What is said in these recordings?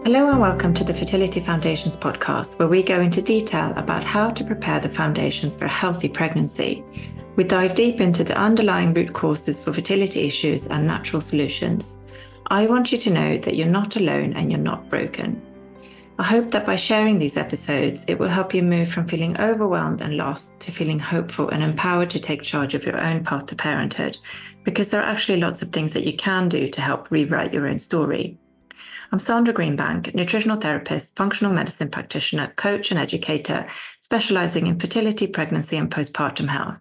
Hello and welcome to the Fertility Foundations podcast, where we go into detail about how to prepare the foundations for a healthy pregnancy. We dive deep into the underlying root causes for fertility issues and natural solutions. I want you to know that you're not alone and you're not broken. I hope that by sharing these episodes, it will help you move from feeling overwhelmed and lost to feeling hopeful and empowered to take charge of your own path to parenthood, because there are actually lots of things that you can do to help rewrite your own story. I'm Sandra Greenbank, nutritional therapist, functional medicine practitioner, coach and educator, specialising in fertility, pregnancy and postpartum health.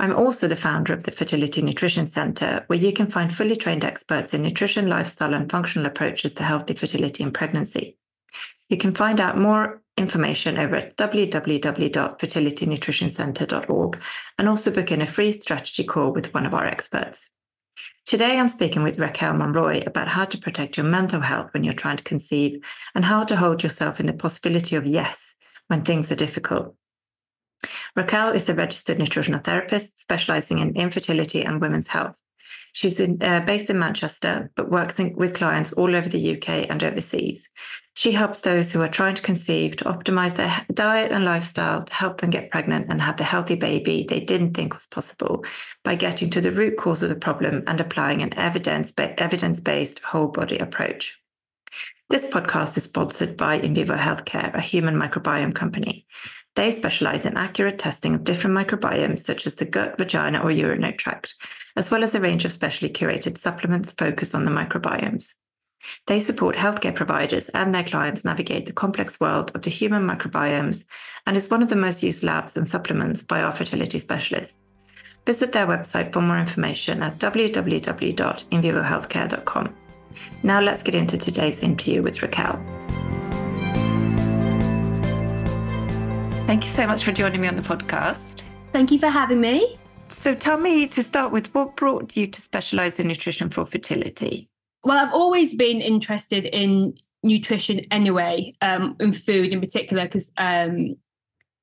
I'm also the founder of the Fertility Nutrition Centre, where you can find fully trained experts in nutrition, lifestyle and functional approaches to healthy fertility and pregnancy. You can find out more information over at www.fertilitynutritioncentre.org and also book in a free strategy call with one of our experts. Today, I'm speaking with Raquel Monroy about how to protect your mental health when you're trying to conceive and how to hold yourself in the possibility of yes when things are difficult. Raquel is a registered nutritional therapist specialising in infertility and women's health. She's based in Manchester, but works with clients all over the UK and overseas. She helps those who are trying to conceive to optimise their diet and lifestyle to help them get pregnant and have the healthy baby they didn't think was possible by getting to the root cause of the problem and applying an evidence-based whole-body approach. This podcast is sponsored by In Vivo Healthcare, a human microbiome company. They specialise in accurate testing of different microbiomes, such as the gut, vagina, or urinary tract, as well as a range of specially curated supplements focused on the microbiomes. They support healthcare providers and their clients navigate the complex world of the human microbiomes and is one of the most used labs and supplements by our fertility specialists. Visit their website for more information at www.invivohealthcare.com. Now let's get into today's interview with Raquel. Thank you so much for joining me on the podcast. Thank you for having me. So tell me, to start with, what brought you to specialise in nutrition for fertility? Well, I've always been interested in nutrition anyway, in food in particular, because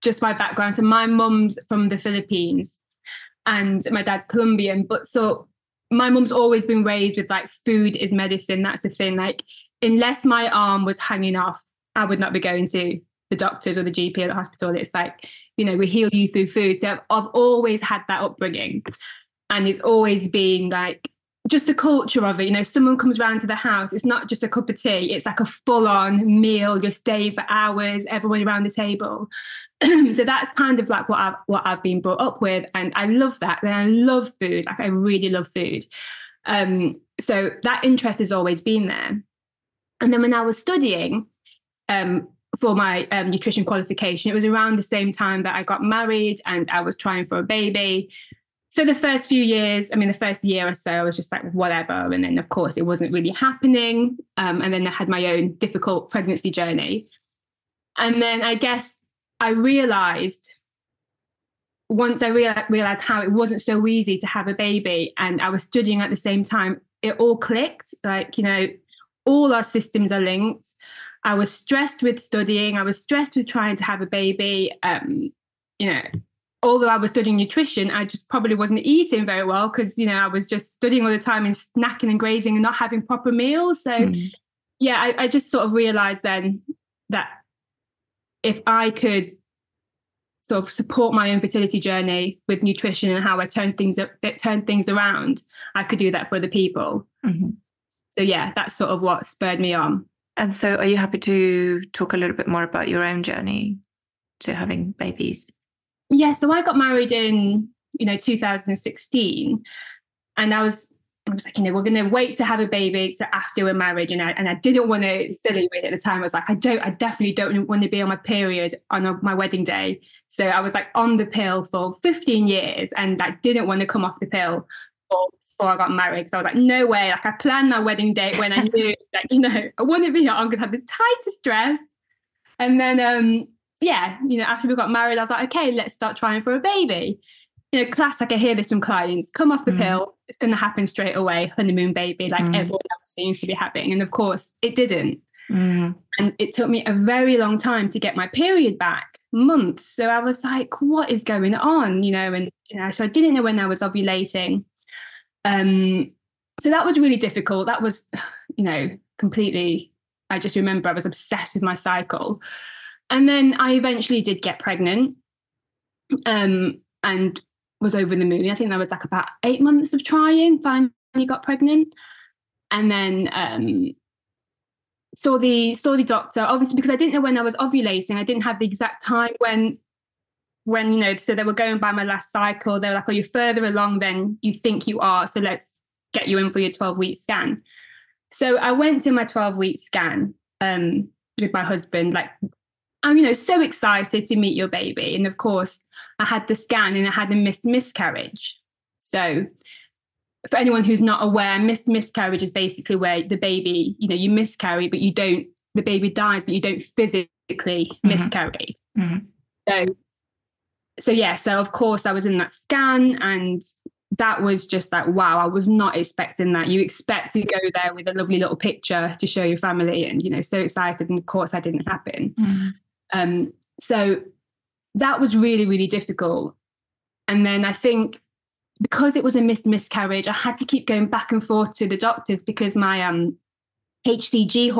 just my background. So my mum's from the Philippines and my dad's Colombian. But so my mum's always been raised with like food is medicine. That's the thing. Like, unless my arm was hanging off, I would not be going to the doctors or the GP or the hospital. It's like, you know, we heal you through food. So I've always had that upbringing. And it's always been like, just the culture of it, you know, someone comes round to the house, it's not just a cup of tea, it's like a full-on meal, you're staying for hours, everyone around the table. So that's kind of like what I've been brought up with. And I love that. And I love food. Like, I really love food. So that interest has always been there. And then when I was studying, for my nutrition qualification, it was around the same time that I got married and I was trying for a baby. So the first few years, the first year or so, I was just like, whatever. And then, of course, it wasn't really happening. And then I had my own difficult pregnancy journey. And then I guess I realised, once I realised how it wasn't so easy to have a baby and I was studying at the same time, it all clicked. Like, you know, all our systems are linked. I was stressed with studying. I was stressed with trying to have a baby. You know, although I was studying nutrition, I just probably wasn't eating very well because, you know, I was just studying all the time and snacking and grazing and not having proper meals. So, yeah, I just sort of realised then that if I could sort of support my own fertility journey with nutrition and how I turn things around, I could do that for other people. Mm-hmm. So, yeah, that's sort of what spurred me on. And so are you happy to talk a little bit more about your own journey to having babies? Yeah, so I got married in, 2016. And I was like, you know, we're going to wait to have a baby to after we're married. And I didn't want to, silly with it at the time. I was like, I definitely don't want to be on my period on my wedding day. So I was like on the pill for 15 years and I didn't want to come off the pill before I got married, because I was like, no way. Like, I planned my wedding date when I knew that, you know, I wouldn't be on because I had the tightest dress. And then, after we got married, I was like, okay, let's start trying for a baby. You know, classic, I hear this from clients, come off the pill, it's going to happen straight away, honeymoon baby, like everyone else seems to be having. And of course, it didn't. And it took me a very long time to get my period back, months. So I was like, what is going on? You know, and so I didn't know when I was ovulating. So that was really difficult. That was, completely I just remember I was obsessed with my cycle. And then I eventually did get pregnant, and was over the moon. I think that was like about 8 months of trying, finally got pregnant. And then saw the doctor, obviously, because I didn't know when I was ovulating. I didn't have the exact time when so they were going by my last cycle. They were like, oh, you're further along than you think you are, so let's get you in for your 12-week scan. So I went to my 12-week scan with my husband, like, I'm, so excited to meet your baby. And of course, I had the scan and I had a miscarriage. So for anyone who's not aware, miscarriage is basically where the baby, you miscarry, but the baby dies, but you don't physically miscarry. Mm-hmm. So of course I was in that scan, and that was just like, wow, I was not expecting that. You expect to go there with a lovely little picture to show your family and, so excited. And of course that didn't happen. So that was really, really difficult. And then I think because it was a miscarriage, I had to keep going back and forth to the doctors because my HCG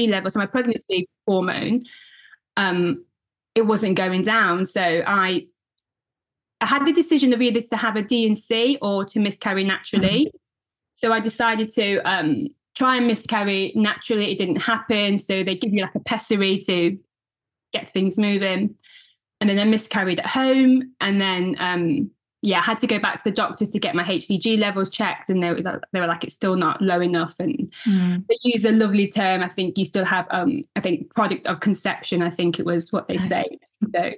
level, so my pregnancy hormone, it wasn't going down. So I had the decision of either to have a D&C or to miscarry naturally. So I decided to try and miscarry naturally. It didn't happen. So they give you like a pessary to get things moving. And then I miscarried at home. And then, I had to go back to the doctors to get my HCG levels checked. And they were like, it's still not low enough. And they use a lovely term. I think you still have, product of conception, I think it was what they say. So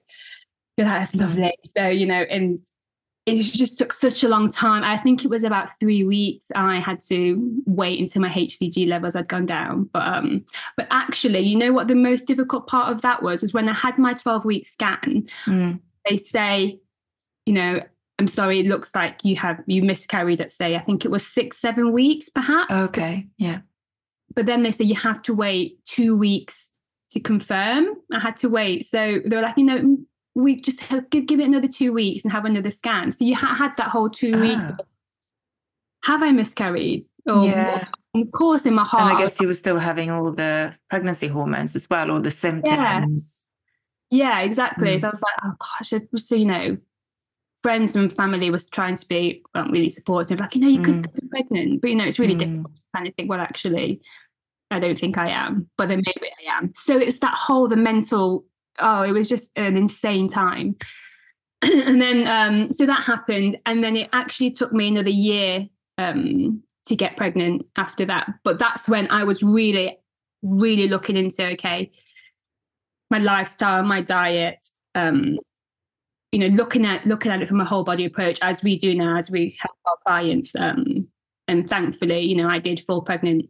that's lovely. So, and it just took such a long time. I think it was about 3 weeks. I had to wait until my HCG levels had gone down. But actually, what the most difficult part of that was when I had my 12-week scan, they say, I'm sorry, it looks like you miscarried at, say, I think it was 6-7 weeks, perhaps. Okay, yeah. But then they say you have to wait 2 weeks to confirm. I had to wait. So they were like, we just give it another 2 weeks and have another scan. So you had that whole 2 weeks. Have I miscarried? Or of course, in my heart. And I guess you were still having all the pregnancy hormones as well, all the symptoms. Yeah, exactly. So I was like, oh gosh. So, friends and family was trying to be really supportive. Like, you could still be pregnant. But, it's really difficult to kind of think, well, actually, I don't think I am. But then maybe I am. So it's that whole, the mental, it was just an insane time. And then, so that happened. And then it actually took me another year to get pregnant after that. But that's when I was really, really looking into, okay, my lifestyle, my diet, looking at it from a whole body approach, as we do now, as we help our clients. And thankfully, I did fall pregnant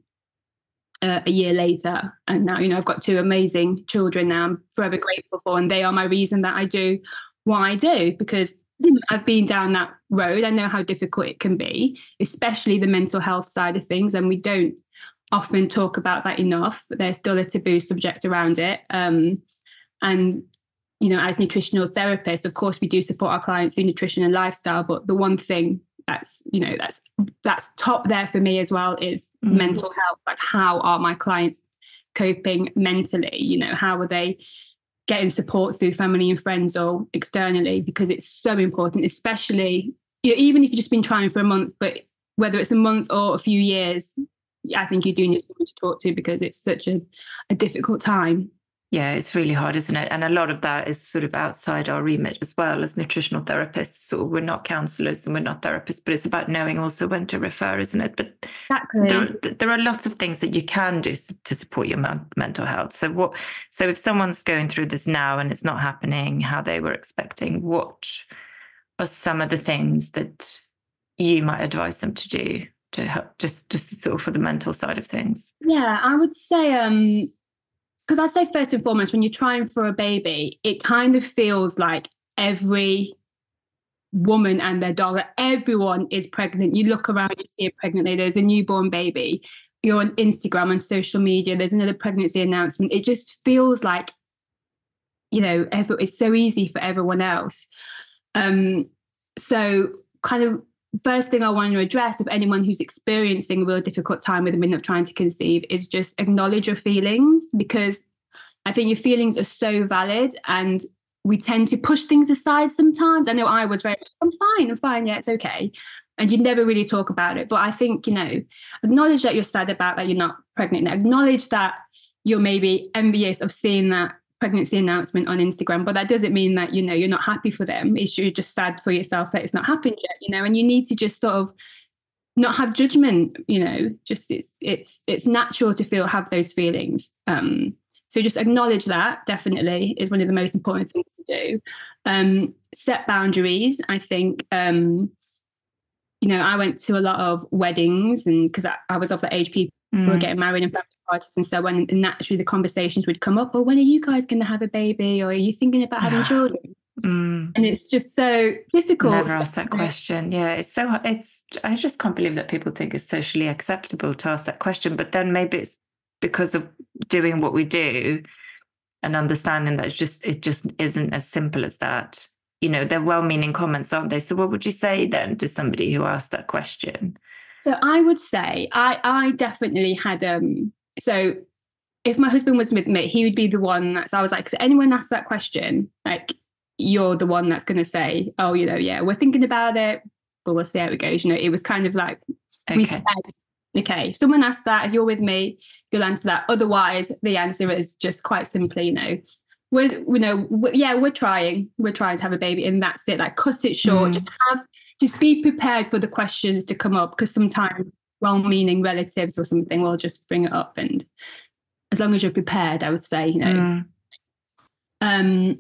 a year later. And now, I've got 2 amazing children now I'm forever grateful for. And they are my reason that I do what I do, because I've been down that road. I know how difficult it can be, especially the mental health side of things. And we don't often talk about that enough. But there's still a taboo subject around it. And, as nutritional therapists, of course, we do support our clients through nutrition and lifestyle. But the one thing that's top there for me as well is mental health. Like, how are my clients coping mentally? How are they getting support through family and friends or externally? Because it's so important, especially, even if you've just been trying for a month, but whether it's a month or a few years, I think you do need someone to talk to, because it's such a difficult time. Yeah, it's really hard, isn't it? And a lot of that is sort of outside our remit as well as nutritional therapists. So we're not counsellors and we're not therapists, but it's about knowing also when to refer, isn't it? But exactly. there are lots of things that you can do to support your mental health. So if someone's going through this now and it's not happening how they were expecting, what are some of the things that you might advise them to do to help just sort of for the mental side of things? Yeah, I would say, because I say first and foremost, when you're trying for a baby, it kind of feels like every woman and their dog, everyone is pregnant. You look around, you see a pregnant lady, there's a newborn baby. You're on Instagram, on social media, there's another pregnancy announcement. It just feels like, it's so easy for everyone else. So kind of first thing I want to address of anyone who's experiencing a real difficult time with the minute of trying to conceive is just acknowledge your feelings, because I think your feelings are so valid, and we tend to push things aside sometimes. I know I was very, I'm fine, yeah, it's okay. And you never really talk about it. But I think, acknowledge that you're sad about that you're not pregnant. Acknowledge that you're maybe envious of seeing that pregnancy announcement on Instagram, but that doesn't mean that, you're not happy for them. You're just sad for yourself that it's not happened yet, and you need to just sort of not have judgment, just it's natural to have those feelings. So just acknowledge that, definitely is one of the most important things to do. Set boundaries. I think, I went to a lot of weddings, and because I was of the age people who were getting married and family parties and so on, and naturally the conversations would come up, well, when are you guys going to have a baby, or are you thinking about having children? And it's just so difficult. Never ask that question. Yeah, I just can't believe that people think it's socially acceptable to ask that question. But then maybe it's because of doing what we do and understanding that it just isn't as simple as that. They're well-meaning comments, aren't they? So what would you say then to somebody who asked that question? So I would say I definitely had so if my husband was with me, he would be the one so I was like, if anyone asks that question, like, you're the one that's going to say, oh, yeah, we're thinking about it, but we'll see how it goes. It was kind of like, we said, okay, if someone asks that, if you're with me, you'll answer that. Otherwise, the answer is just quite simply, we're trying to have a baby, and that's it. Like, cut it short. Just be prepared for the questions to come up, because sometimes well-meaning relatives or something will just bring it up, and as long as you're prepared, I would say, and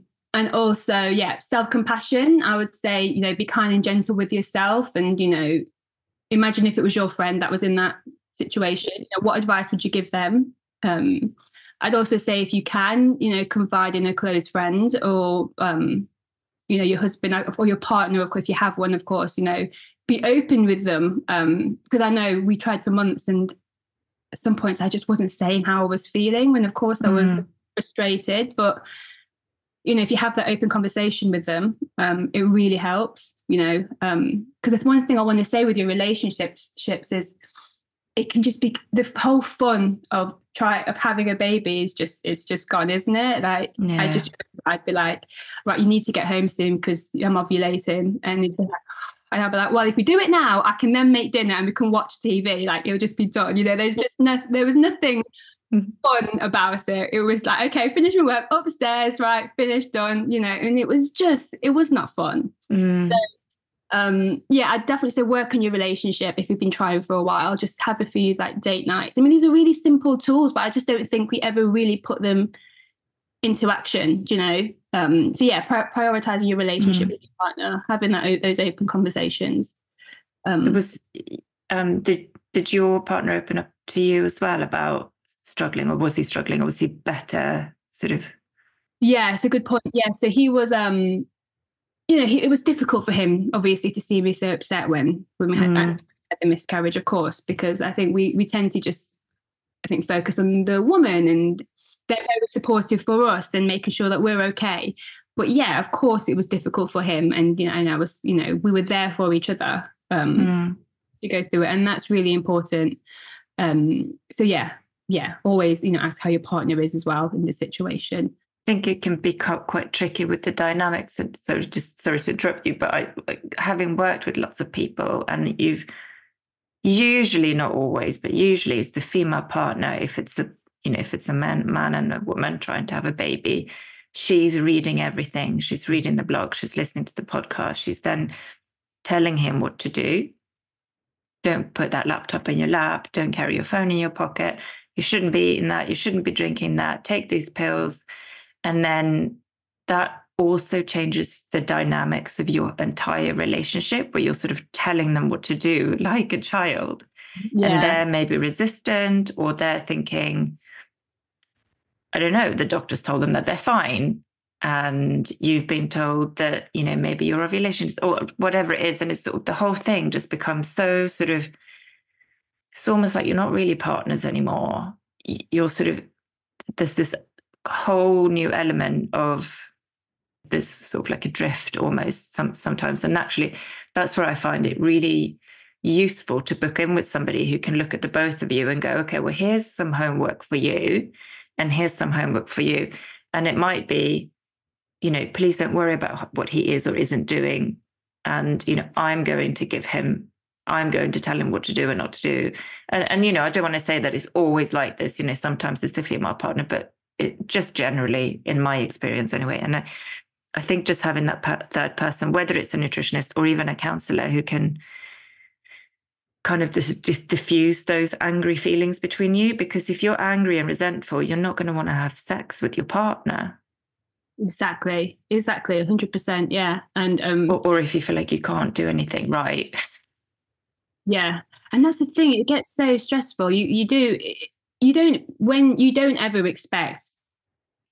also, self-compassion. I would say, be kind and gentle with yourself, and imagine if it was your friend that was in that situation. What advice would you give them? I'd also say, if you can, confide in a close friend, or your husband or your partner, of course, if you have one, of course, be open with them. Because I know we tried for months, and at some points I just wasn't saying how I was feeling, when of course I was frustrated. But if you have that open conversation with them, it really helps. Because the one thing I want to say with your relationships is, it can just be the whole fun of having a baby is just gone, isn't it? Like, yeah. I'd be like, right, you need to get home soon because I'm ovulating, and I'd be like, well, if we do it now, I can then make dinner and we can watch TV. Like, it'll just be done. There's just there was nothing fun about it. It was like, okay, finish my work, upstairs, right, finished, done. And it was not fun. So, I'd definitely say work on your relationship if you've been trying for a while. Just have a few like date nights. I mean, these are really simple tools, but I just don't think we ever really put them into action. Prioritizing your relationship with your partner, having those open conversations. Did your partner open up to you as well about struggling, or was he struggling, or was he better, sort of? Yeah, it's a good point. Yeah, so he was it was difficult for him, obviously, to see me so upset when we had the miscarriage, of course, because I think we tend to just, focus on the woman, and they're very supportive for us and making sure that we're okay. But yeah, of course, it was difficult for him, and and I was, we were there for each other to go through it, and that's really important. Always, ask how your partner is as well in this situation. I think it can be quite tricky with the dynamics. And so, just sorry to interrupt you, but having worked with lots of people, and you've usually, not always, but usually it's the female partner. If it's a man and a woman trying to have a baby, she's reading everything. She's reading the blog. She's listening to the podcast. She's then telling him what to do. Don't put that laptop in your lap. Don't carry your phone in your pocket. You shouldn't be eating that. You shouldn't be drinking that. Take these pills. And then that also changes the dynamics of your entire relationship, where you're sort of telling them what to do like a child. Yeah. And they're maybe resistant, or they're thinking, I don't know, the doctor's told them that they're fine. And you've been told that, maybe your ovulation or whatever it is. And it's the whole thing just becomes so sort of, it's almost like you're not really partners anymore. You're sort of, there's this whole new element of this sort of like a drift almost sometimes. And naturally that's where I find it really useful to book in with somebody who can look at the both of you and go, okay, well, here's some homework for you and here's some homework for you. And it might be, you know, please don't worry about what he is or isn't doing. And, you know, I'm going to tell him what to do and not to do. And you know, I don't want to say that it's always like this. You know, sometimes it's the female partner, but it just generally, in my experience anyway. And I think just having that third person, whether it's a nutritionist or even a counsellor who can kind of just diffuse those angry feelings between you, because if you're angry and resentful, you're not going to want to have sex with your partner. Exactly, 100%, yeah. And or if you feel like you can't do anything right. Yeah, and that's the thing, it gets so stressful. You don't ever expect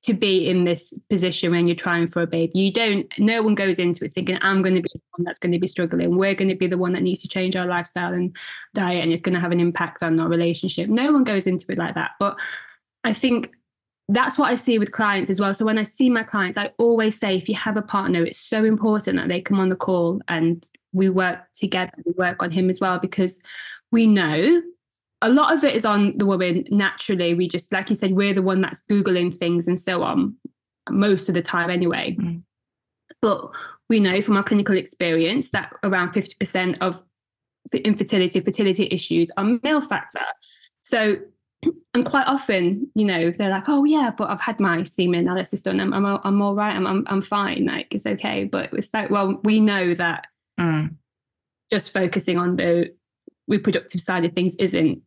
to be in this position when you're trying for a baby. No one goes into it thinking, I'm going to be the one that's going to be struggling. We're going to be the one that needs to change our lifestyle and diet, and it's going to have an impact on our relationship. No one goes into it like that. But I think that's what I see with clients as well. So when I see my clients, I always say, if you have a partner, it's so important that they come on the call and we work together. We work on him as well, because we know a lot of it is on the woman naturally. We just, like you said, we're the one that's Googling things and so on most of the time anyway. Mm. But we know from our clinical experience that around 50% of the fertility issues are male factor. So, and quite often, you know, they're like, oh yeah, but I've had my semen analysis done. I'm all right. I'm fine. Like, it's okay. But it's like, well, we know that just focusing on the reproductive side of things isn't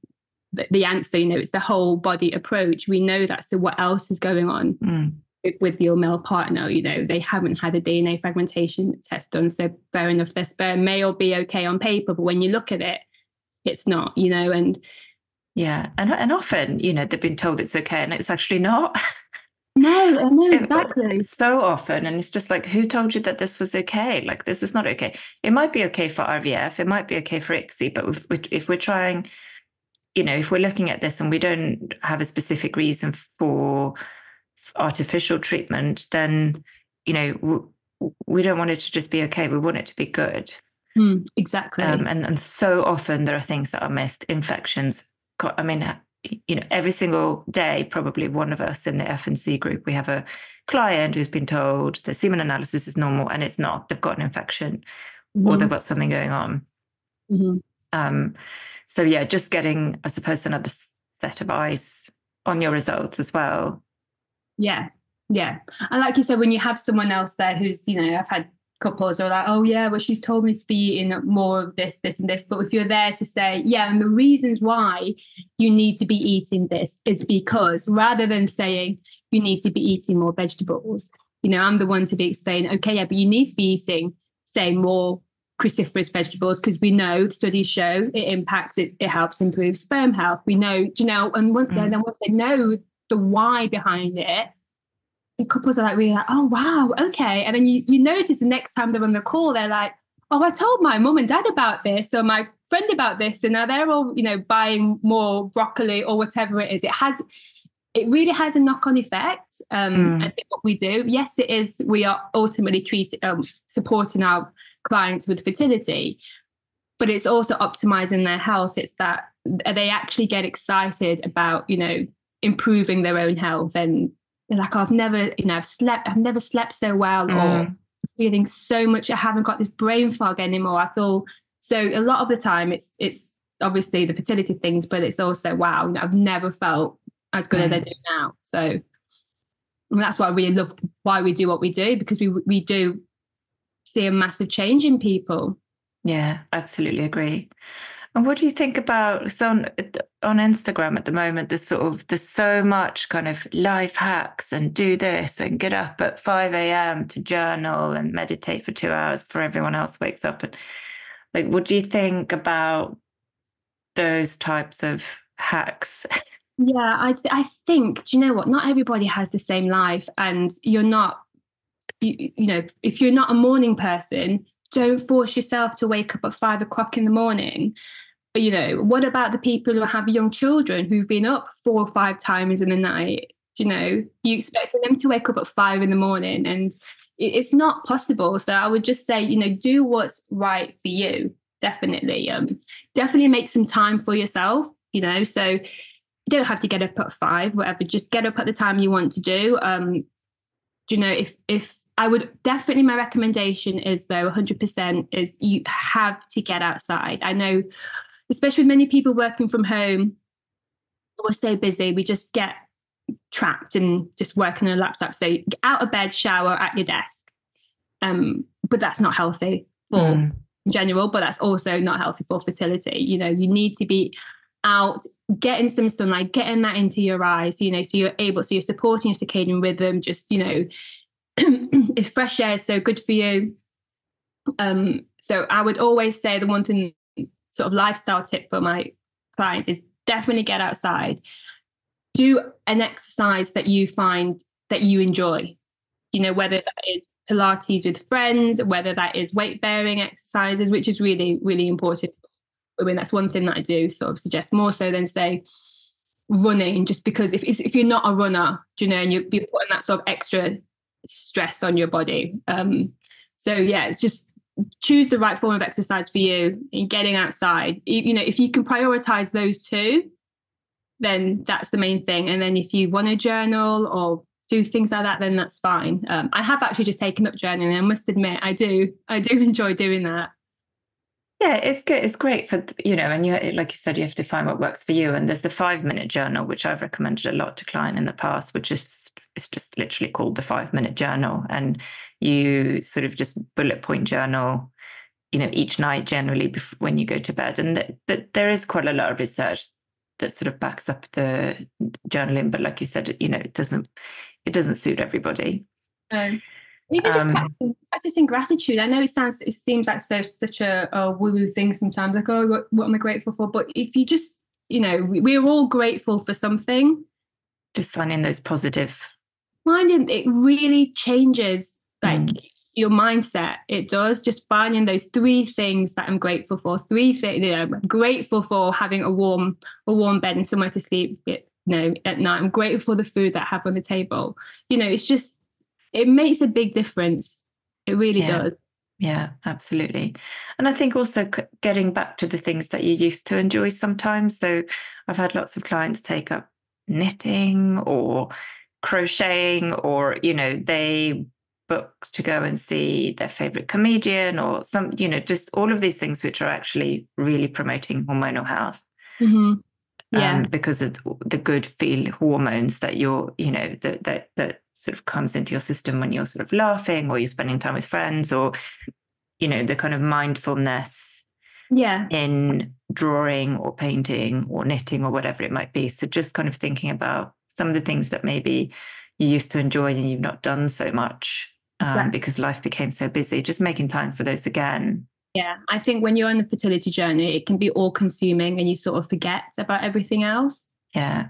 the answer. You know, it's the whole body approach. We know that. So what else is going on with your male partner? You know, they haven't had a DNA fragmentation test done. So fair enough, their sperm may all be okay on paper, but when you look at it, it's not, you know. And yeah, and often, you know, they've been told it's okay and it's actually not. No, exactly. So often, and it's just like, who told you that this was okay? Like, this is not okay. It might be okay for IVF, it might be okay for ICSI, but if we're trying, you know, if we're looking at this and we don't have a specific reason for artificial treatment, then, you know, we don't want it to just be okay. We want it to be good. Exactly. And so often there are things that are missed, infections. I mean, you know, every single day, probably one of us in the F&C group, we have a client who's been told the semen analysis is normal and it's not. They've got an infection or they've got something going on. So yeah, just getting, I suppose, another set of eyes on your results as well. Yeah. And like you said, when you have someone else there who's, you know, I've had couples who are like, oh yeah, well, she's told me to be eating more of this and this. But if you're there to say, yeah, and the reasons why you need to be eating this is because, rather than saying you need to be eating more vegetables, you know, I'm the one to be explaining, okay, yeah, but you need to be eating, say, more cruciferous vegetables, because we know studies show it impacts it helps improve sperm health. We know, you know, and once they know the why behind it, the couples are like really like, oh wow, okay. And then you notice the next time they're on the call, they're like, oh, I told my mum and dad about this, or my friend about this, and now they're all, you know, buying more broccoli or whatever it is. It really has a knock-on effect. I think what we do, yes, it is. We are ultimately supporting our clients with fertility, but it's also optimizing their health. It's that they actually get excited about, you know, improving their own health, and they're like, oh, I've never slept so well, or feeling so much. I haven't got this brain fog anymore. I feel so. A lot of the time, it's obviously the fertility things, but it's also, wow, I've never felt as good as I do now. So, and that's why I really love why we do what we do, because we do see a massive change in people. Yeah, absolutely agree. And what do you think about, so on Instagram at the moment, there's so much kind of life hacks and do this and get up at 5 a.m. to journal and meditate for 2 hours before everyone else wakes up. And like, what do you think about those types of hacks? Yeah, I think, do you know what? Not everybody has the same life, and you're not, you know, if you're not a morning person, don't force yourself to wake up at 5 o'clock in the morning. But, you know, what about the people who have young children who've been up 4 or 5 times in the night? You know, you expecting them to wake up at 5 in the morning, and it's not possible. So I would just say, you know, do what's right for you. Definitely. Definitely make some time for yourself, you know. So you don't have to get up at 5, whatever, just get up at the time you want to do. You know, if I would definitely, my recommendation is, though, 100% is you have to get outside. I know, especially with many people working from home, we're so busy, we just get trapped and just working on a laptop. So get out of bed, shower, at your desk. But that's not healthy for in general, but that's also not healthy for fertility. You know, you need to be out, getting some sunlight, getting that into your eyes, you know, so you're supporting your circadian rhythm. Just, you know, it's fresh air, so good for you. So I would always say the one thing, sort of lifestyle tip for my clients, is definitely get outside. Do an exercise that you find that you enjoy, you know, whether that is Pilates with friends, whether that is weight bearing exercises, which is really, really important. I mean, that's one thing that I do sort of suggest, more so than, say, running, just because if you're not a runner, you know, and you're putting that sort of extra stress on your body. So yeah, it's just choose the right form of exercise for you and getting outside. You know, if you can prioritize those two, then that's the main thing. And then if you want to journal or do things like that, then that's fine. I have actually just taken up journaling. I must admit, I do enjoy doing that. Yeah, it's good. It's great for, you know, and you, like you said, you have to find what works for you. And there's the 5-minute journal, which I've recommended a lot to clients in the past, which is, it's just literally called the 5-minute journal. And you sort of just bullet point journal, you know, each night generally when you go to bed. And there is quite a lot of research that sort of backs up the journaling. But like you said, you know, it doesn't suit everybody. Even just practicing gratitude. I know it seems like such a woo-woo thing sometimes, like, oh, what am I grateful for? But if you just, you know, we're all grateful for something. Just finding those positive. Finding it really changes like your mindset. It does. Just finding those 3 things that I'm grateful for. 3 things, you know, I'm grateful for having a warm bed and somewhere to sleep, you know, at night. I'm grateful for the food that I have on the table. You know, it's just, it makes a big difference. It really does. Yeah, absolutely. And I think also getting back to the things that you used to enjoy sometimes. So I've had lots of clients take up knitting or crocheting, or, you know, they book to go and see their favorite comedian or some, you know, just all of these things which are actually really promoting hormonal health. Because of the good feel hormones that you're, you know, that sort of comes into your system when you're sort of laughing or you're spending time with friends, or, you know, the kind of mindfulness in drawing or painting or knitting or whatever it might be. So just kind of thinking about some of the things that maybe you used to enjoy and you've not done so much because life became so busy, just making time for those again. Yeah, I think when you're on the fertility journey, it can be all consuming and you sort of forget about everything else. Yeah.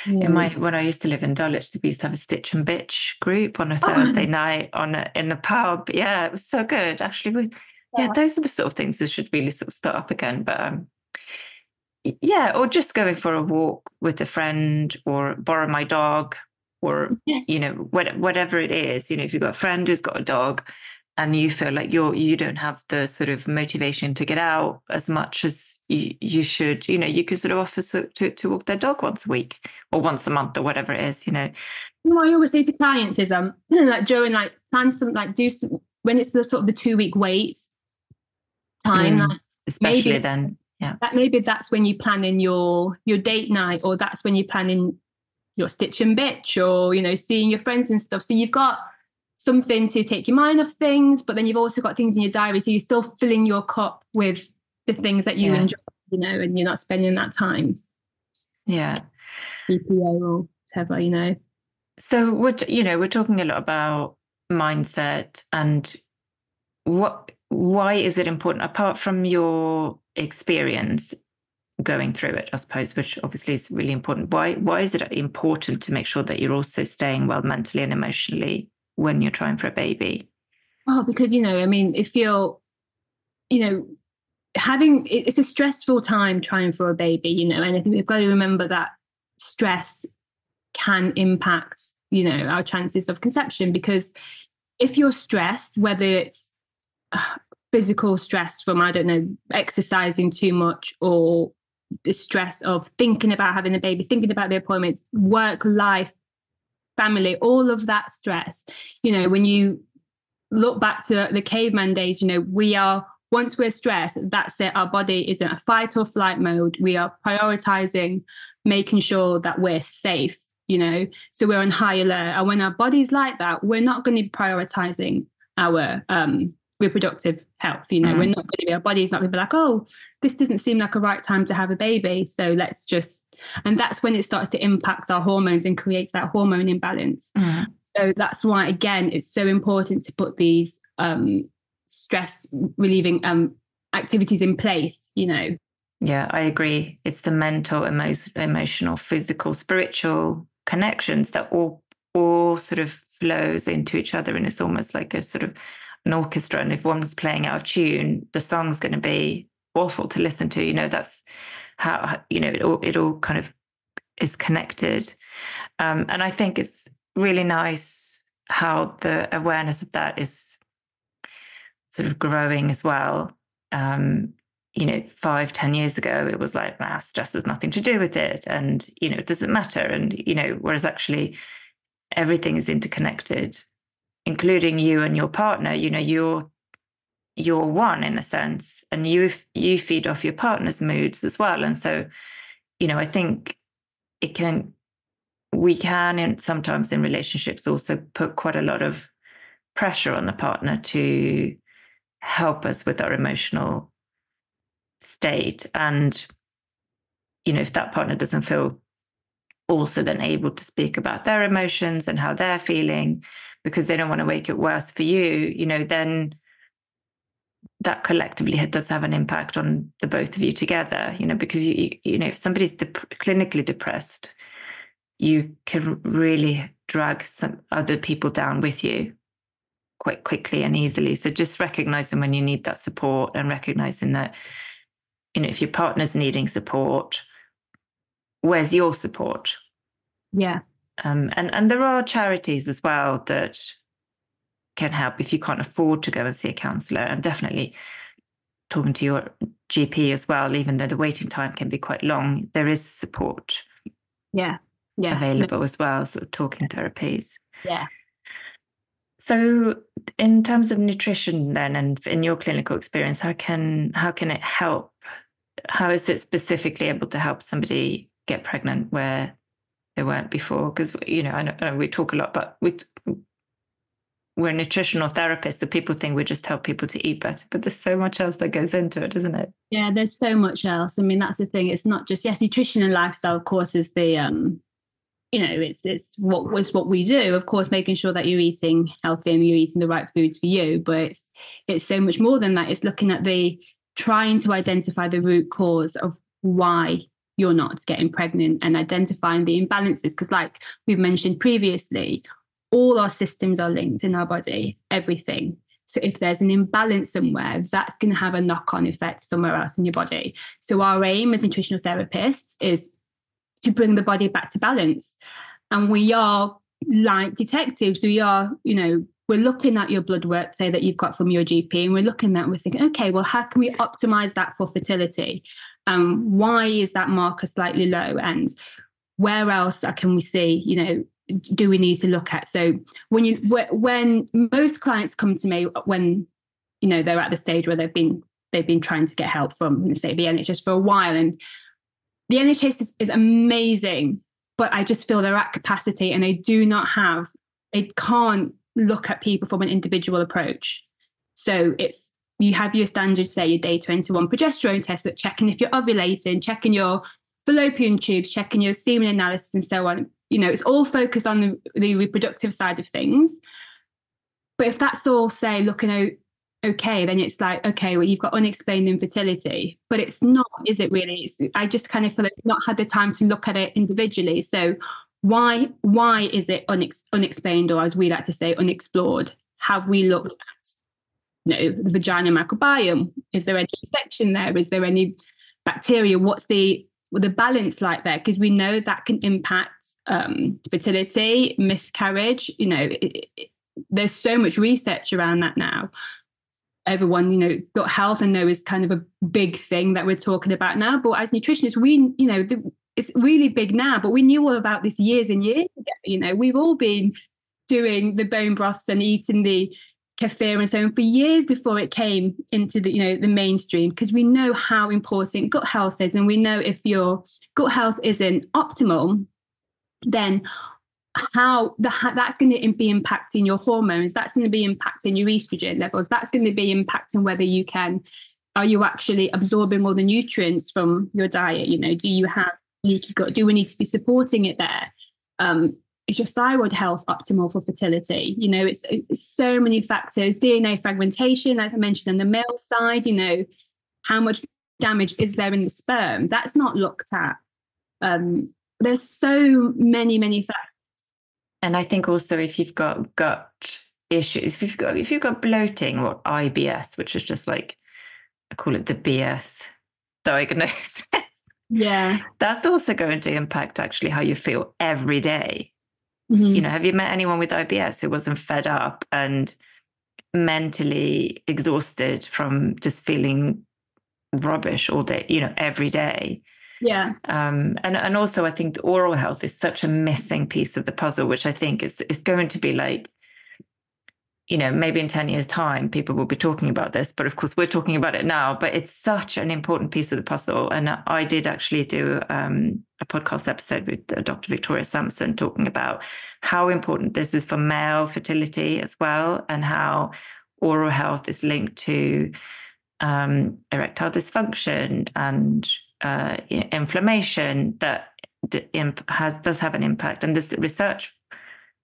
When I used to live in Dulwich, we used to have a Stitch and Bitch group on a Thursday night in the pub. Yeah, it was so good. Actually, those are the sort of things that should really sort of start up again. But or just going for a walk with a friend, or borrow my dog, or you know, whatever it is. You know, if you've got a friend who's got a dog, and you feel like you don't have the sort of motivation to get out as much as you should, you know, you could sort of offer to walk their dog once a week or once a month or whatever it is, you know. What I always say to clients is, like during like plan some, like do some, when it's the sort of the 2-week wait time, like especially then, maybe that's when you plan in your date night, or that's when you plan in your Stitch and Bitch, or, you know, seeing your friends and stuff. So you've got something to take your mind off things, but then you've also got things in your diary, so you're still filling your cup with the things that you enjoy, you know, and you're not spending that time BPO or whatever, you know. So we're talking a lot about mindset, and why is it important, apart from your experience going through it, I suppose, which obviously is really important. Why is it important to make sure that you're also staying well mentally and emotionally when you're trying for a baby? Oh, because, you know, I mean, if you're, you know, it's a stressful time trying for a baby, you know, and I think we've got to remember that stress can impact, you know, our chances of conception, because if you're stressed, whether it's physical stress from, I don't know, exercising too much, or the stress of thinking about having a baby, thinking about the appointments, work, life, family, all of that stress, when you look back to the caveman days, once we're stressed, that's it. Our body is in a fight or flight mode. We are prioritizing, making sure that we're safe, so we're on high alert. And when our body's like that, we're not going to be prioritizing our reproductive health. We're not going to be, our body's not going to be like, oh, this doesn't seem like a right time to have a baby, so let's just, and that's when it starts to impact our hormones and creates that hormone imbalance. So that's why, again, it's so important to put these stress relieving activities in place. Yeah, I agree. It's the mental, emotional, physical, spiritual connections that all sort of flows into each other, and it's almost like a sort of an orchestra. And if one's playing out of tune, the song's going to be awful to listen to. That's how it all kind of is connected. And I think it's really nice how the awareness of that is sort of growing as well. 5-10 years ago, it was like, stress has nothing to do with it, and it doesn't matter. And whereas actually everything is interconnected, including you and your partner. You're one in a sense, and you feed off your partner's moods as well. And so I think we can sometimes in relationships also put quite a lot of pressure on the partner to help us with our emotional state. And if that partner doesn't feel also then able to speak about their emotions and how they're feeling, because they don't want to make it worse for you, then that collectively does have an impact on the both of you together, because if somebody's clinically depressed, you can really drag some other people down with you quite quickly and easily. So just recognizing when you need that support, and recognizing that, if your partner's needing support, where's your support? Yeah. And there are charities as well that can help if you can't afford to go and see a counsellor, and definitely talking to your GP as well, even though the waiting time can be quite long, there is support available as well, sort of talking therapies. Yeah. So in terms of nutrition then, and in your clinical experience, how can it help? How is it specifically able to help somebody get pregnant where they weren't before? Because, I know we talk a lot, but we're nutritional therapists, so people think we just help people to eat better, but there's so much else that goes into it, isn't it? Yeah, there's so much else. I mean, that's the thing. It's not just, yes, nutrition and lifestyle, of course, is the, it's what we do. Of course, making sure that you're eating healthy and you're eating the right foods for you, but it's so much more than that. It's looking at trying to identify the root cause of why you're not getting pregnant, and identifying the imbalances. Because like we've mentioned previously, all our systems are linked in our body, everything. So if there's an imbalance somewhere, that's going to have a knock-on effect somewhere else in your body. So our aim as nutritional therapists is to bring the body back to balance. And we are like detectives. We are, we're looking at your blood work, say that you've got from your GP, and we're looking at, we're thinking, okay, well, how can we optimize that for fertility? Why is that marker slightly low? And where else can we see, do we need to look at? So when most clients come to me, when they're at the stage where they've been trying to get help from, say, the NHS for a while, and the NHS is amazing, but I just feel they're at capacity, and they can't look at people from an individual approach. So you have your standards, say your day 21 progesterone test, that checking if you're ovulating, checking your fallopian tubes, checking your semen analysis, and so on. It's all focused on the reproductive side of things. But if that's all, say, looking okay, then it's like, okay, well, you've got unexplained infertility. But it's not, is it really? I just kind of feel like we've not had the time to look at it individually. So why is it unexplained, or as we like to say, unexplored? Have we looked at the vagina microbiome? Is there any infection there? Is there any bacteria? What's the balance like there? Because we know that can impact fertility, miscarriage. there's so much research around that now. Everyone, you know, gut health, I know, is kind of a big thing that we're talking about now. But as nutritionists, we, you know, it's really big now, but we knew all about this years and years ago. You know, we've all been doing the bone broths and eating the kefir and so on for years before it came into the, you know, the mainstream, because we know how important gut health is. And we know if your gut health isn't optimal, then that's going to be impacting your hormones, that's going to be impacting your estrogen levels, that's going to be impacting whether are you actually absorbing all the nutrients from your diet? You know, do you have leaky gut? Do we need to be supporting it there? Is your thyroid health optimal for fertility? You know, it's so many factors. DNA fragmentation, as I mentioned, on the male side, you know, how much damage is there in the sperm? That's not looked at. There's so many factors. And I think also if you've got gut issues, if you've got bloating or IBS, which is just like, I call it the BS diagnosis. Yeah. That's also going to impact actually how you feel every day. Mm-hmm. You know, have you met anyone with IBS who wasn't fed up and mentally exhausted from just feeling rubbish all day, you know, every day? Yeah. And also I think the oral health is such a missing piece of the puzzle, which I think is going to be like, you know, maybe in 10 years' time, people will be talking about this. But of course, we're talking about it now. But it's such an important piece of the puzzle. And I did actually do a podcast episode with Dr. Victoria Sampson talking about how important this is for male fertility as well, and how oral health is linked to erectile dysfunction and inflammation that does have an impact. And this research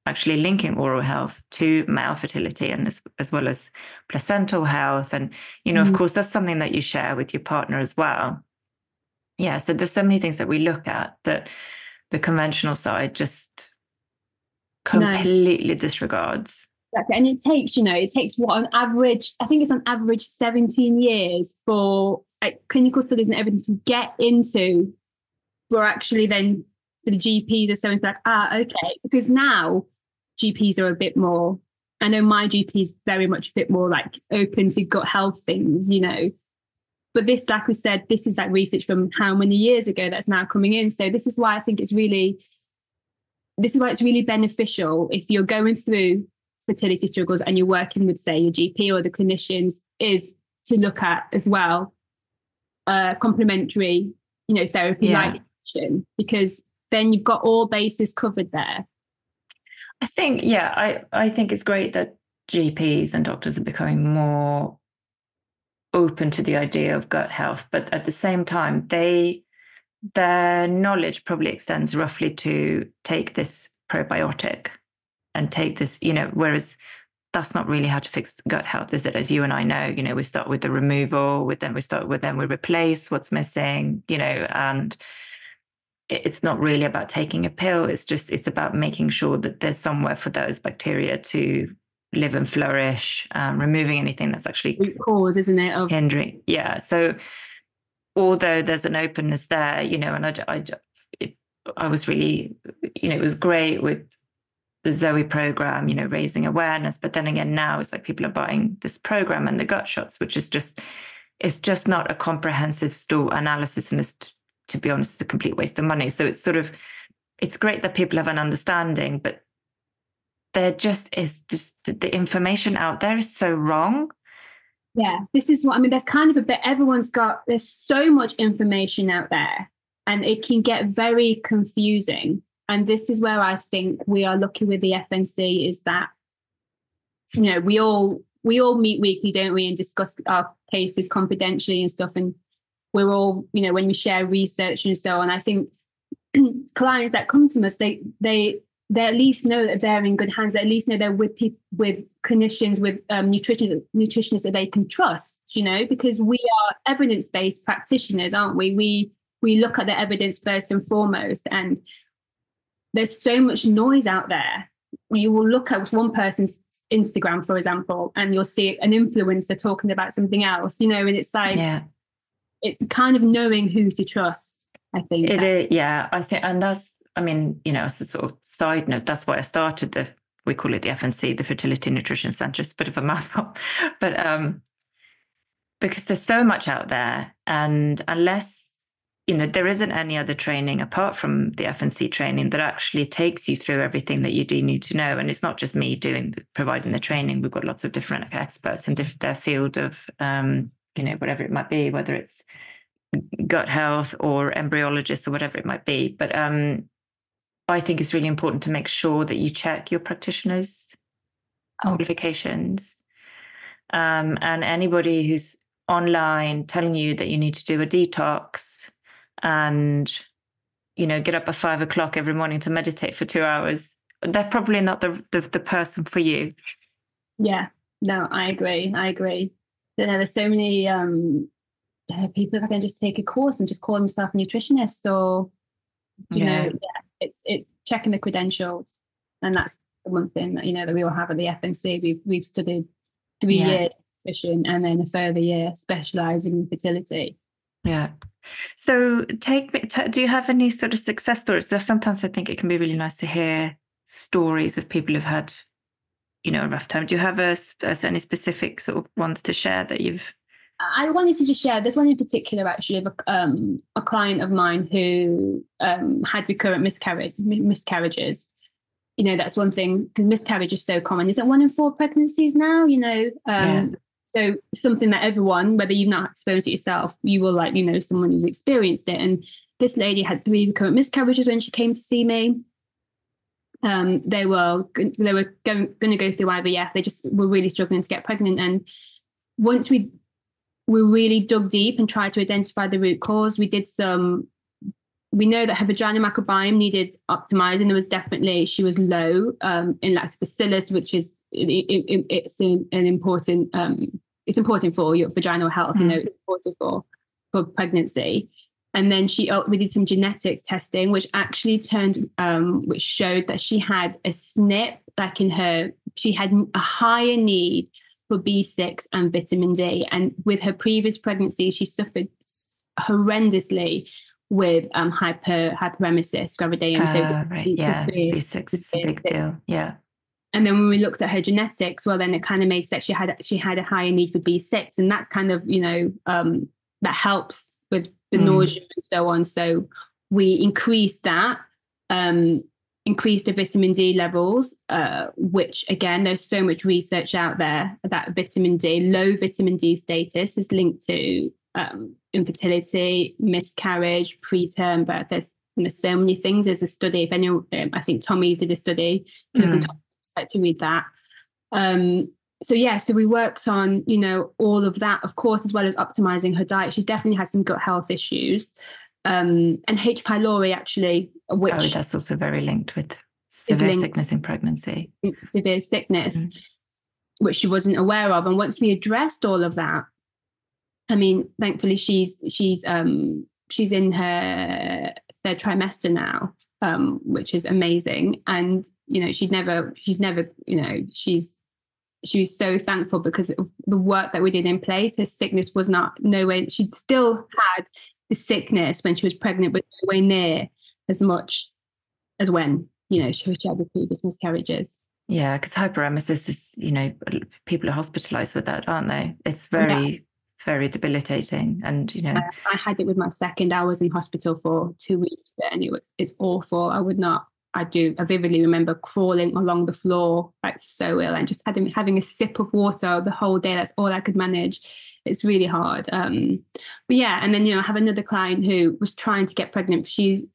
actually linking oral health to male fertility, and as well as placental health. And, you know, of course, that's something that you share with your partner as well. Yeah. So there's so many things that we look at that the conventional side just completely disregards. And it takes what, on average, I think it's on average 17 years for clinical studies and evidence to get into, for actually then for the GPs or something like, okay, because now GPs are a bit more, I know my GP is very much a bit more like open to gut health things, you know, but this, like we said, this is like research from how many years ago that's now coming in. So this is why I think it's really beneficial if you're going through fertility struggles and you're working with, say, your GP or the clinicians, is to look at as well complementary, you know, therapy like nutrition, because then you've got all bases covered there. I think, I think it's great that GPs and doctors are becoming more open to the idea of gut health, but at the same time, their knowledge probably extends roughly to take this probiotic and take this, you know, whereas that's not really how to fix gut health, is it? As you and I know, you know, we start with the removal, then we replace what's missing, you know, and it's not really about taking a pill. It's about making sure that there's somewhere for those bacteria to live and flourish, removing anything that's actually root cause, isn't it? Of hindering. Yeah. So although there's an openness there, you know, and I was really, you know, it was great with the Zoe program, you know, raising awareness. But then again, now it's like people are buying this program and the gut shots, which is it's just not a comprehensive stool analysis, and to be honest, it's a complete waste of money. So it's great that people have an understanding, but there just the information out there is so wrong. Yeah, this is what I mean. There's kind of a bit, there's so much information out there, and it can get very confusing. And this is where I think we are lucky with the FNC, is that, you know, we all meet weekly, don't we, and discuss our cases confidentially and stuff. And we're all, you know, when we share research and so on, I think clients that come to us, they at least know that they're in good hands. They at least know they're with people, with clinicians, with nutritionists that they can trust, you know, because we are evidence-based practitioners, aren't we? We look at the evidence first and foremost, and there's so much noise out there. You will look at one person's Instagram, for example, and you'll see an influencer talking about something else, you know, and it's like, it's kind of knowing who to trust, I think. It is, I think, and that's, I mean, you know, as a sort of side note, that's why I started we call it the FNC, the Fertility Nutrition Centre. It's a bit of a mouthful, but because there's so much out there, and unless there isn't any other training apart from the FNC training that actually takes you through everything that you do need to know. And it's not just me providing the training. We've got lots of different experts in their field of, whatever it might be, whether it's gut health or embryologists or whatever it might be. But I think it's really important to make sure that you check your practitioner's qualifications. And anybody who's online telling you that you need to do a detox and get up at 5 o'clock every morning to meditate for 2 hours, they're probably not the person for you. Yeah, no, I agree. There's so many people that can just take a course and just call themselves a nutritionist, or it's checking the credentials. And that's the one thing that that we all have at the FNC. We've studied 3 years nutrition and then a further year specialising in fertility. Yeah. So do you have any sort of success stories? Sometimes I think it can be really nice to hear stories of people who've had, a rough time. Do you have any specific sort of ones to share that you've? I wanted to just share. There's one in particular, actually, of a client of mine who had recurrent miscarriages. That's one thing, because miscarriage is so common. Isn't 1 in 4 pregnancies now? So something that everyone, whether you've not experienced it yourself, you will someone who's experienced it. And this lady had 3 recurrent miscarriages when she came to see me. They were going to go through IVF. They just were really struggling to get pregnant. And once we really dug deep and tried to identify the root cause, we know that her vaginal microbiome needed optimizing. There was definitely, she was low in lactobacillus, which is it's important for your vaginal health. It's important for pregnancy. And then we did some genetics testing, which actually which showed that she had a SNP, she had a higher need for B6 and vitamin D. And with her previous pregnancy, she suffered horrendously with hyperemesis gravidarum. Right, yeah, B6 is a big deal, yeah. And then when we looked at her genetics, well, then it kind of made sense. She had a higher need for B6, and that's kind of that helps with the nausea and so on. So we increased that, increased the vitamin D levels, which again, there's so much research out there that low vitamin D status is linked to infertility, miscarriage, preterm birth. There's so many things. There's a study. If anyone, I think Tommy's did a study. To read that. So we worked on all of that, of course, as well as optimizing her diet. She definitely had some gut health issues, and H. pylori, actually, which that's also very linked with severe sickness in pregnancy. Severe sickness, which she wasn't aware of. And once we addressed all of that, I mean, thankfully she's in her 3rd trimester now, which is amazing. And she was so thankful because of the work that we did in place. Her sickness was nowhere. She still had the sickness when she was pregnant, but nowhere near as much as when she had the previous miscarriages. Yeah, because hyperemesis is people are hospitalized with that, aren't they? It's very very debilitating. And I had it with my second. I was in hospital for 2 weeks and it's awful. I vividly remember crawling along the floor, so ill, and just having a sip of water the whole day. That's all I could manage. It's really hard. But yeah, and then I have another client who was trying to get pregnant. She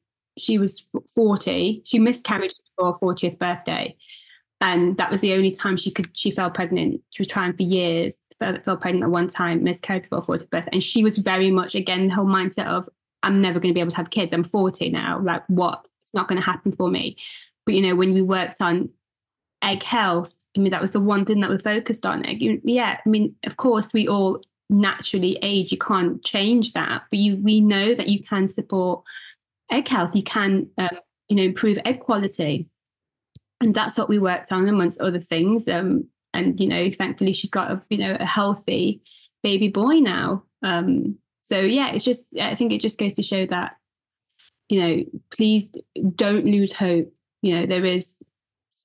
was 40. She miscarried for her 40th birthday, and that was the only time she fell pregnant. She was trying for years. Fell pregnant at one time, miscarried before 40th birthday, and she was very much, again, the whole mindset of, I'm never going to be able to have kids. I'm 40 now. What? It's not going to happen for me. But when we worked on egg health, I mean, that was the one thing that we focused on. I mean, of course, we all naturally age. You can't change that, but we know that you can support egg health. You can, improve egg quality, and that's what we worked on, amongst other things. And thankfully, she's got a healthy baby boy now. So yeah, it's just, I think it just goes to show that, please don't lose hope. There is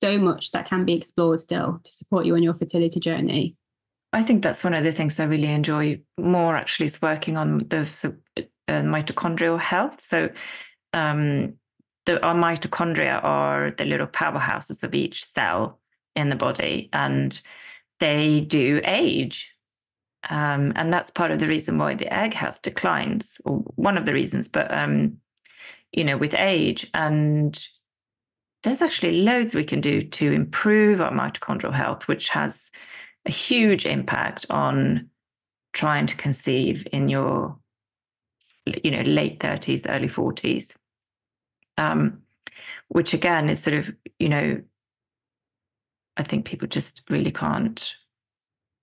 so much that can be explored still to support you on your fertility journey. I think that's one of the things I really enjoy more, actually, is working on the mitochondrial health. So our mitochondria are the little powerhouses of each cell in the body, and they do age. And that's part of the reason why the egg health declines, or one of the reasons, but, with age. And there's actually loads we can do to improve our mitochondrial health, which has a huge impact on trying to conceive in your, late 30s, early 40s, which again is sort of, I think people just really can't.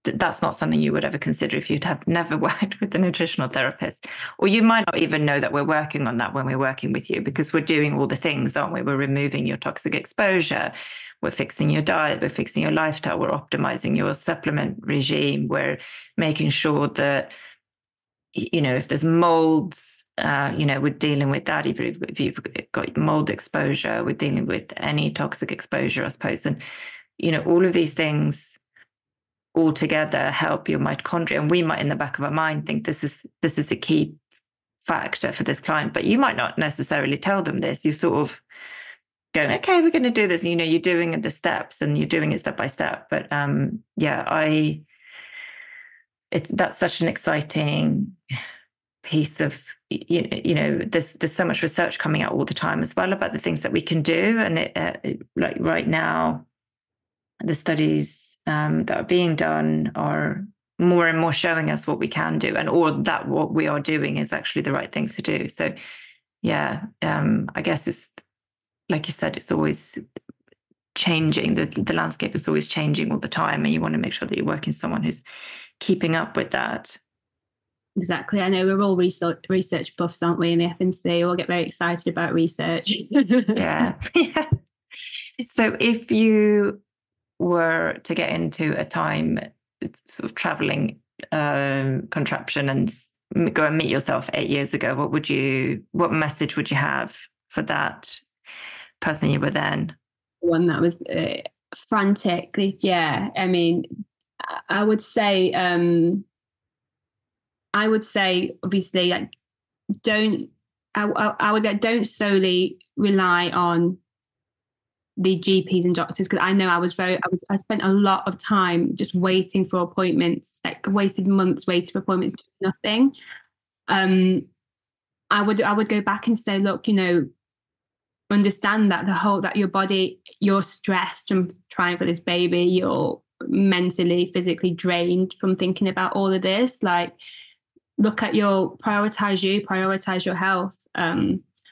That's not something you would ever consider if you'd have never worked with a nutritional therapist. Or you might not even know that we're working on that when we're working with you, because we're doing all the things, aren't we? We're removing your toxic exposure. We're fixing your diet. We're fixing your lifestyle. We're optimizing your supplement regime. We're making sure that, if there's molds, we're dealing with that. If you've got mold exposure, we're dealing with any toxic exposure, I suppose. And, all of these things all together help your mitochondria. And we might, in the back of our mind, think this is a key factor for this client, but you might not necessarily tell them this. You sort of go, okay, we're going to do this. You're doing the steps and you're doing it step by step. But that's such an exciting piece of, there's so much research coming out all the time as well about the things that we can do. And like right now, the studies that are being done are more and more showing us what we can do, and or that what we are doing is actually the right things to do. So I guess it's, like you said, it's always changing. The landscape is always changing all the time, and you want to make sure that you're working with someone who's keeping up with that. Exactly. I know we're all research buffs, aren't we, in the FNC? We all get very excited about research. Yeah. So if you were to get into a time sort of traveling contraption and go and meet yourself 8 years ago, what message would you have for that person you were then? One that was frantic. Yeah. I mean, I would say obviously, like, don't solely rely on the GPs and doctors, because I know I spent a lot of time just waiting for appointments, like wasted months waiting for appointments, doing nothing. I would go back and say, look, understand that that your body, you're stressed from trying for this baby, you're mentally, physically drained from thinking about all of this. Like, look at prioritize your health.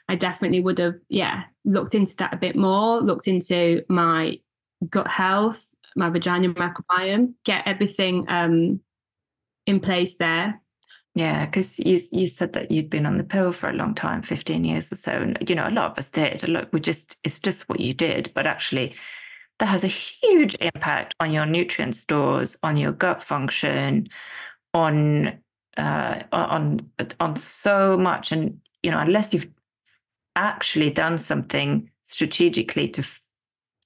I definitely would have, looked into that a bit more, looked into my gut health, my vagina microbiome, get everything in place there. Yeah, because you said that you'd been on the pill for a long time, 15 years or so. And, a lot of us did. It's just what you did. But actually, that has a huge impact on your nutrient stores, on your gut function, on so much. And, unless you've actually done something strategically to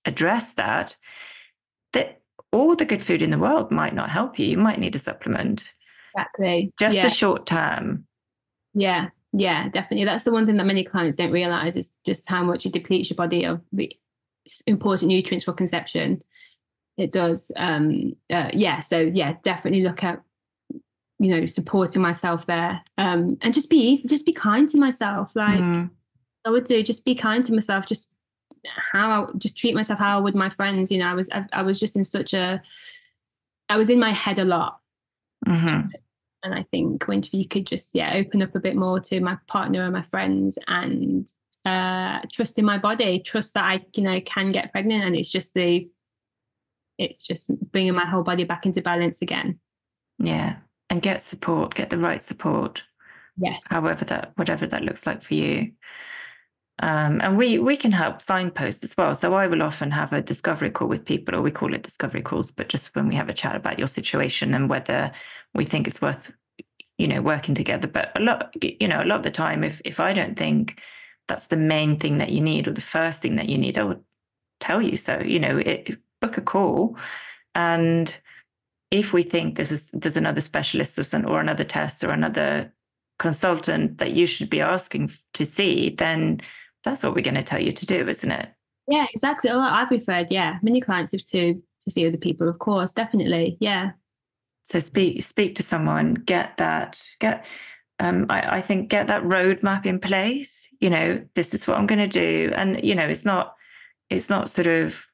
address that all the good food in the world might not help you. You might need a supplement. Exactly. Just a short term. Yeah, definitely. That's the one thing that many clients don't realize, is just how much it depletes your body of the important nutrients for conception. It does. So definitely look at, supporting myself there, and just be kind to myself. Like, I would do, just be kind to myself, just treat myself how I would my friends. I was just I was in my head a lot. Mm-hmm. And I think when you could just open up a bit more to my partner and my friends, and trust in my body, trust that I can get pregnant, and it's just bringing my whole body back into balance again. Yeah, and get the right support. Yes, whatever that looks like for you. And we can help signpost as well. So I will often have a discovery call with people, or we call it discovery calls, but just when we have a chat about your situation and whether we think it's worth, working together. But a lot of the time, if I don't think that's the main thing that you need, or the first thing that you need, I would tell you so. Book a call, and if we think there's another specialist or another test or another consultant that you should be asking to see, then that's what we're going to tell you to do, isn't it? Yeah, exactly. I've referred, many clients to see other people, of course, definitely. Yeah. So speak to someone, I think get that roadmap in place. This is what I'm going to do. And, it's not sort of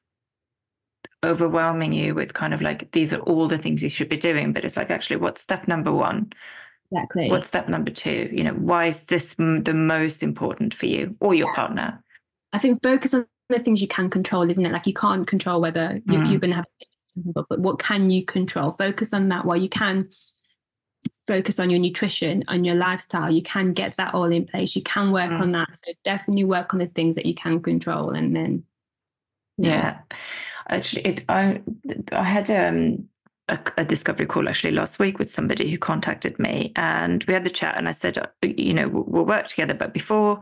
overwhelming you with kind of like, these are all the things you should be doing, but it's like, actually, what's step number one? Exactly. What's step number two? Why is this the most important for you or your partner? I think focus on the things you can control, isn't it? Like, you can't control whether you're going to have, but what can you control? Focus on that. While you can focus on your nutrition, on your lifestyle, you can get that all in place. You can work on that. So definitely work on the things that you can control, and then actually, I had a discovery call actually last week with somebody who contacted me, and we had the chat, and I said, we'll work together, but before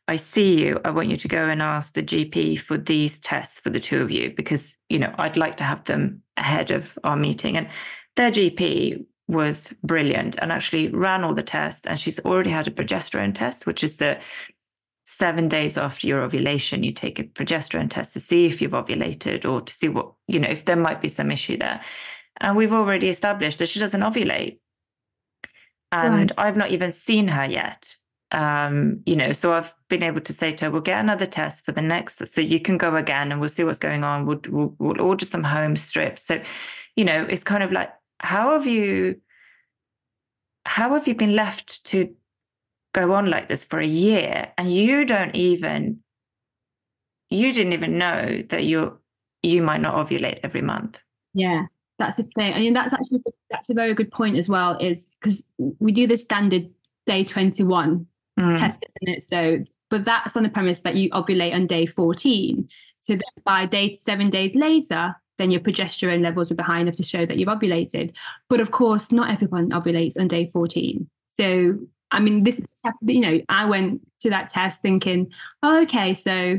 I see you, I want you to go and ask the GP for these tests for the two of you, because I'd like to have them ahead of our meeting. And their GP was brilliant and actually ran all the tests, and she's already had a progesterone test, which is the 7 days after your ovulation, you take a progesterone test to see if you've ovulated, or to see what, if there might be some issue there. And we've already established that she doesn't ovulate. And I've not even seen her yet. So I've been able to say to her, we'll get another test for the next, so you can go again and we'll see what's going on. We'll order some home strips. So, it's kind of like, how have you been left to go on like this for a year, and you didn't even know that you might not ovulate every month? Yeah, that's the thing. I mean, that's a very good point as well, is because we do the standard day 21 test, isn't it? So, but that's on the premise that you ovulate on day 14. So that by 7 days later, then your progesterone levels will be high enough to show that you've ovulated. But of course, not everyone ovulates on day 14. So, I mean, I went to that test thinking, oh, okay, so,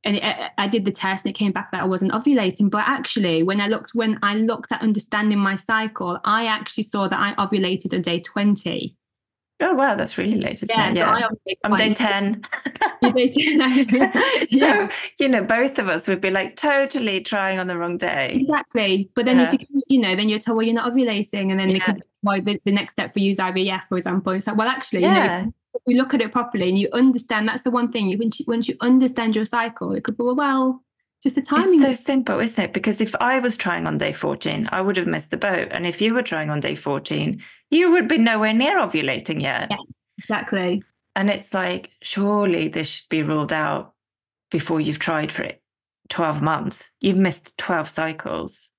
and I did the test and it came back that I wasn't ovulating. But actually, when I looked at understanding my cycle, I actually saw that I ovulated on day 20. Oh, wow, that's really late, isn't it? Yeah. So I'm day 10. You're day 10. Yeah. So, both of us would be like totally trying on the wrong day. Exactly. But then if you, then you're told, well, you're not ovulating. And then the next step for you is IVF, for example. It's like, well, actually, if you look at it properly and you understand, that's the one thing, once you understand your cycle, it could be, well, just the timing. It's so simple, isn't it? Because if I was trying on day 14, I would have missed the boat. And if you were trying on day 14, you would be nowhere near ovulating yet. Yeah, exactly. And it's like, surely this should be ruled out before you've tried for it 12 months. You've missed 12 cycles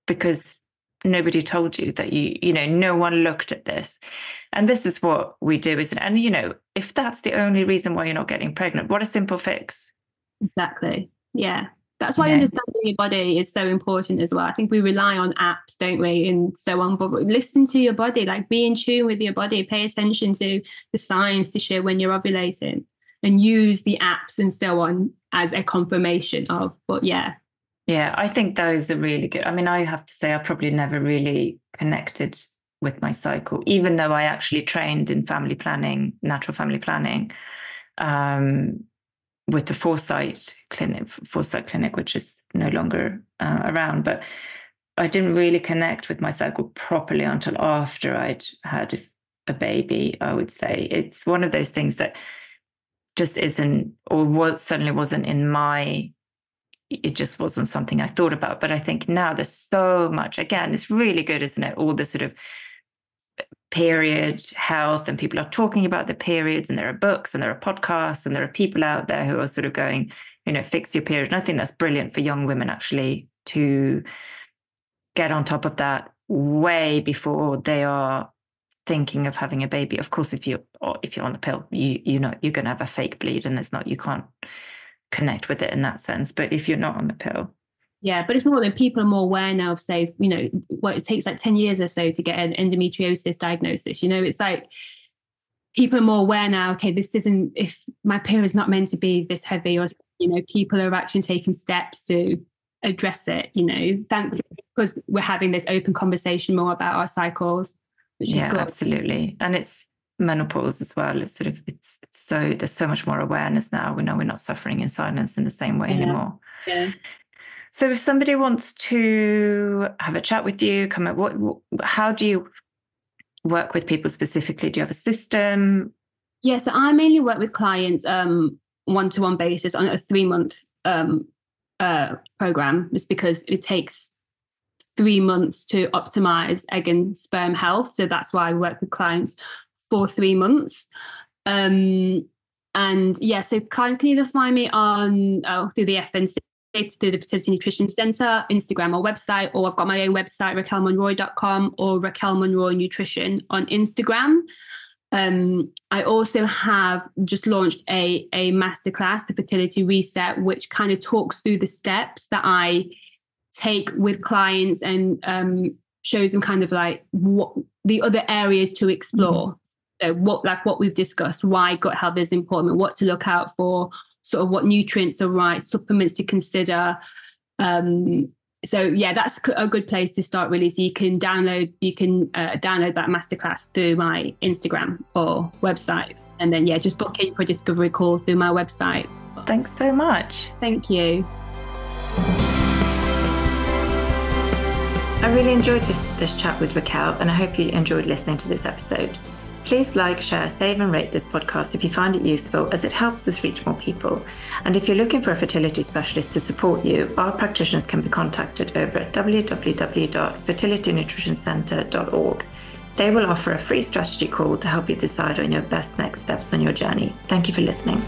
because nobody told you that no one looked at this. And this is what we do, isn't it? And, if that's the only reason why you're not getting pregnant, what a simple fix. Exactly. Yeah. That's why understanding your body is so important as well. I think we rely on apps, don't we, and so on, but listen to your body, like be in tune with your body, pay attention to the signs to show when you're ovulating, and use the apps and so on as a confirmation of, Yeah, I think those are really good. I mean, I have to say I probably never really connected with my cycle, even though I actually trained in family planning, natural family planning, with the Foresight Clinic, which is no longer around. But I didn't really connect with my cycle properly until after I'd had a baby, I would say. It's one of those things that just isn't, or certainly wasn't in my, it just wasn't something I thought about. But I think now there's so much, again, it's really good, isn't it? All the sort of period health, and people are talking about the periods, and there are books and there are podcasts and there are people out there who are sort of going, fix your period. And I think that's brilliant for young women actually to get on top of that way before they are thinking of having a baby. Of course, if you're on the pill, you're going to have a fake bleed, and you can't connect with it in that sense. But if you're not on the pill, yeah, but it's more than people are more aware now of, say, it takes like 10 years or so to get an endometriosis diagnosis. It's like people are more aware now, okay, this isn't, if my period's not meant to be this heavy, or people are actually taking steps to address it, thankfully, because we're having this open conversation more about our cycles, which is good. Absolutely. And it's menopause as well. It's sort of, it's so, there's so much more awareness now. We know we're not suffering in silence in the same way anymore. Yeah. So if somebody wants to have a chat with you, how do you work with people specifically? Do you have a system? Yeah, so I mainly work with clients one-to-one basis on a 3-month program, just because it takes 3 months to optimize egg and sperm health. So that's why I work with clients for 3 months. So clients can either find me on through the FNC, through the Fertility Nutrition Centre, Instagram or website, or I've got my own website, raquelmonroy.com, or Raquel Monroy Nutrition on Instagram. I also have just launched a masterclass, the Fertility Reset, which kind of talks through the steps that I take with clients and shows them kind of like what the other areas to explore. So what we've discussed, why gut health is important, what to look out for, sort of what nutrients are right, supplements to consider. That's a good place to start, really. So you can download that masterclass through my Instagram or website, and then just book in for a discovery call through my website. Thanks so much. Thank you. I really enjoyed this chat with Raquel, and I hope you enjoyed listening to this episode. Please like, share, save and rate this podcast if you find it useful, as it helps us reach more people. And if you're looking for a fertility specialist to support you, our practitioners can be contacted over at www.fertilitynutritioncentre.org. They will offer a free strategy call to help you decide on your best next steps on your journey. Thank you for listening.